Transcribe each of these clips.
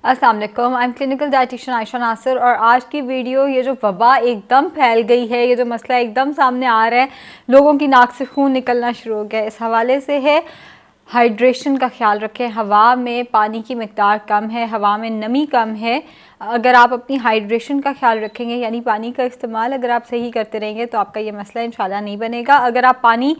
अस्सलाम वालेकुम, I am clinical dietitian Ayesha Nasir. और आज की वीडियो, ये जो वबा एकदम फैल गई है, ये जो मसला एकदम सामने आ रहा है, लोगों की नाक से खून निकलना शुरू हो गया, इस हवाले से है हाइड्रेशन का ख्याल रखें। हवा में पानी की मिकदार कम है, हवा में नमी कम है। अगर आप अपनी हाइड्रेशन का ख्याल रखेंगे, यानी पानी का इस्तेमाल अगर आप सही करते रहेंगे, तो आपका ये मसला इंशाल्लाह नहीं बनेगा। अगर आप पानी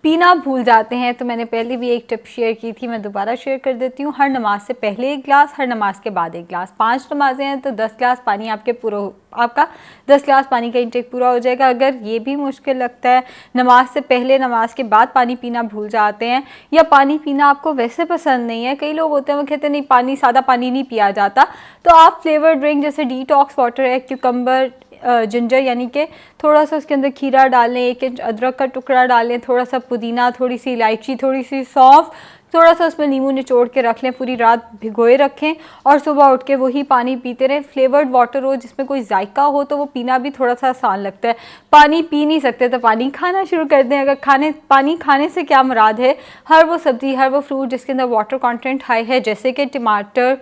पीना भूल जाते हैं, तो मैंने पहले भी एक टिप शेयर की थी, मैं दोबारा शेयर कर देती हूँ। हर नमाज से पहले 1 गिलास, हर नमाज के बाद 1 गिलास। 5 नमाजें हैं तो 10 गिलास पानी आपका 10 गिलास पानी का इंटेक पूरा हो जाएगा। अगर ये भी मुश्किल लगता है, नमाज से पहले नमाज के बाद पानी पीना भूल जाते हैं, या पानी पीना आपको वैसे पसंद नहीं है, कई लोग होते हैं वो कहते हैं नहीं पानी, सादा पानी नहीं पिया जाता, तो आप फ्लेवर ड्रिंक जैसे डिटॉक्स वाटर है, क्यूकम्बर, जिंजर यानी कि थोड़ा सा उसके अंदर खीरा डालें, 1 इंच अदरक का टुकड़ा डालें, थोड़ा सा पुदीना, थोड़ी सी इलायची, थोड़ी सी सौंफ, थोड़ा सा उसमें नींबू निचोड़ के रख लें, पूरी रात भिगोए रखें और सुबह उठ के वही पानी पीते रहें। फ्लेवर्ड वाटर हो जिसमें कोई जायका हो तो वो पीना भी थोड़ा सा आसान लगता है। पानी पी नहीं सकते तो पानी खाना शुरू कर दें। अगर पानी खाने से क्या मुराद है, हर वो सब्ज़ी, हर वो फ्रूट जिसके अंदर वाटर कंटेंट हाई है, जैसे कि टमाटर,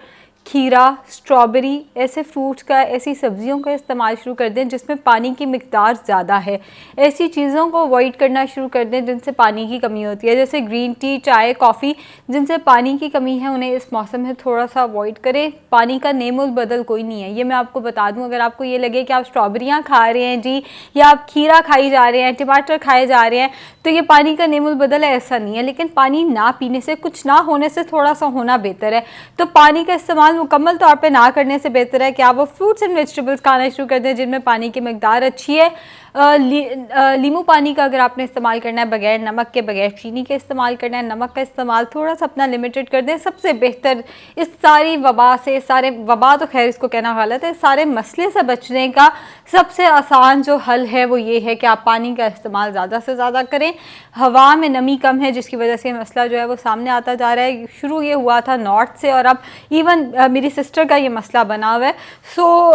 खीरा, स्ट्रॉबेरी, ऐसे फ्रूट्स का, ऐसी सब्जियों का इस्तेमाल शुरू कर दें जिसमें पानी की मिकदार ज़्यादा है। ऐसी चीज़ों को अवॉइड करना शुरू कर दें जिनसे पानी की कमी होती है, जैसे ग्रीन टी, चाय, कॉफ़ी, जिनसे पानी की कमी है, उन्हें इस मौसम में थोड़ा सा अवॉइड करें। पानी का नेमुल बदल कोई नहीं है, ये मैं आपको बता दूँ। अगर आपको ये लगे कि आप स्ट्रॉबेरियाँ खा रहे हैं जी, या आप खीरा खाई जा रहे हैं, टमाटर खाए जा रहे हैं, तो ये पानी का नेमुल बदल है, ऐसा नहीं है। लेकिन पानी ना पीने से, कुछ ना होने से थोड़ा सा होना बेहतर है। तो पानी का इस्तेमाल मुकम्मल तौर पे ना करने से बेहतर है कि आप वो फ्रूट्स एंड वेजिटेबल्स खाना शुरू कर दें जिनमें पानी की मिकदार अच्छी है। नींबू पानी का अगर आपने इस्तेमाल करना है, बगैर नमक के, बगैर चीनी के इस्तेमाल करना है, नमक का इस्तेमाल थोड़ा सा अपना लिमिटेड कर दें। सबसे बेहतर इस सारी वबा से, सारे वबा तो खैर इसको कहना गलत है, सारे मसले से बचने का सबसे आसान जो हल है वो ये है कि आप पानी का इस्तेमाल ज़्यादा से ज़्यादा करें। हवा में नमी कम है जिसकी वजह से मसला जो है वो सामने आता जा रहा है। शुरू ये हुआ था नॉर्थ से और अब इवन मेरी सिस्टर का ये मसला बना हुआ है। सो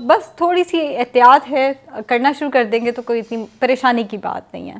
बस थोड़ी सी एहतियात है, करना शुरू कर देंगे तो कोई इतनी परेशानी की बात नहीं है।